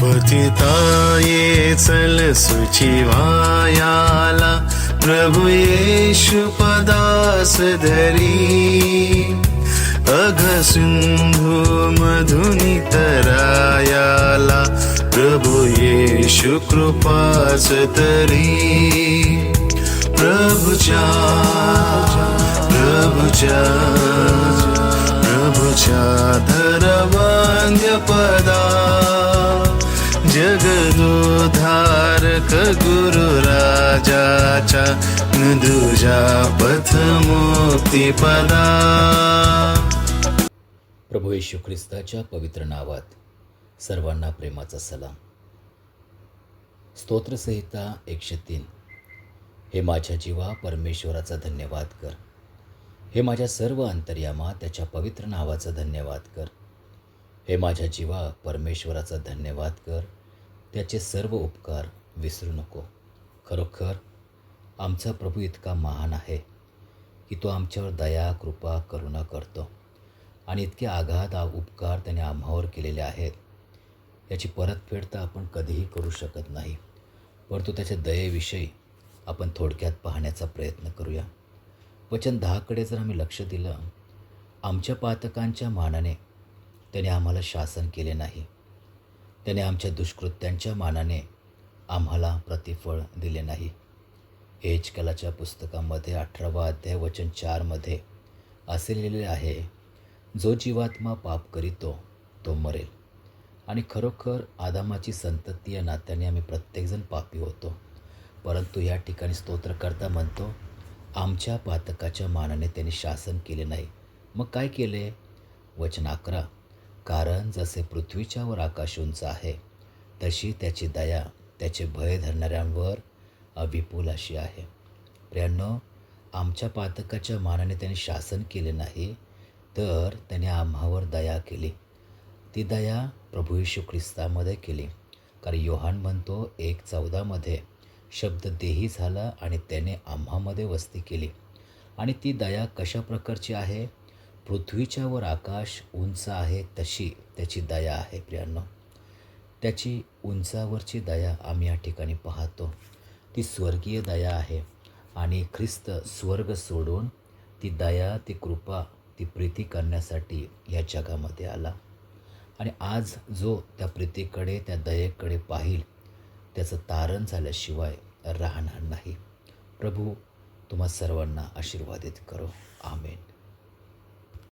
पतिताये चल सुचिवायाला, प्रभु येशु पदास धरी. अघ सिंधू मधुनी तरायाला, प्रभु येशु कृपाच तरी. प्रभुच्या धरवंद्य पदा, जगदोद्धारक गुरु राजाच्या दुजा पथ मुक्ती पदा. प्रभू येशू ख्रिस्ताच्या पवित्र नावात सर्वांना प्रेमाचा सलाम. स्तोत्रसंहिता 103. हे माझ्या जीवा परमेश्वराचा धन्यवाद कर. हे माझ्या सर्व अंतर्यामा त्याच्या पवित्र नावाचा धन्यवाद कर. हे माझ्या जीवा परमेश्वराचा धन्यवाद कर. त्याचे सर्व उपकार विसरू नको. खरोखर आमचा प्रभू इतका महान आहे की तो आमच्यावर दया कृपा करुणा करतो आणि इतके आघात उपकार त्याने आम्हावर केलेले आहेत, याची परतफेड तर आपण कधीही करू शकत नाही. परंतु त्याच्या दयेविषयी आपण थोडक्यात पाहण्याचा प्रयत्न करूया. वचन 10कडे जर आम्ही लक्ष दिलं, आमच्या पातकांच्या मानाने त्याने आम्हाला शासन केले नाही, त्याने आमच्या दुष्कृत्यांच्या मानाने आम्हाला प्रतिफळ दिले नाही. एहेजकेलाच्या पुस्तकामध्ये 18वा अध्याय वचन 4मध्ये असे लिहिलेले आहे, जो जीवात्मा पाप करीतो तो मरेल. आणि खरोखर आदामाची संतती या नात्याने आम्ही प्रत्येकजण पापी होतो. परंतु या ठिकाणी स्तोत्रकर्ता म्हणतो, आमच्या पातकाच्या मानाने त्यांनी शासन केले नाही. मग काय केले? वचन 11, कारण जसे पृथ्वीच्या वर आकाश उंच आहे, तशी त्याची दया त्याचे भय धरणाऱ्यांवर अविपुल अशी आहे. प्रियांनो, आमच्या पातकाच्या मानाने त्यांनी शासन केले नाही, तर त्याने आम्हावर दया केली. ती दया प्रभू येशू ख्रिस्तामध्ये केली. कारण योहान म्हणतो 1:14मध्ये, शब्द देही झाला आणि त्याने आम्हामध्ये वस्ती केली. आणि ती दया कशा प्रकारची आहे? पृथ्वीच्या वर आकाश उंच आहे तशी त्याची दया आहे. प्रियांनो, त्याची उंचावरची दया आम्ही या ठिकाणी पाहतो. ती स्वर्गीय दया आहे. आणि ख्रिस्त स्वर्ग सोडून ती दया, ती कृपा, ती प्रीती करण्यासाठी या जगामध्ये आला. आणि आज जो त्या प्रीतीकडे त्या दयेकडे पाहिल, त्याचं तारण झाल्याशिवाय राहणार नाही. प्रभू तुम्हा सर्वांना आशीर्वादित करो. आमेन.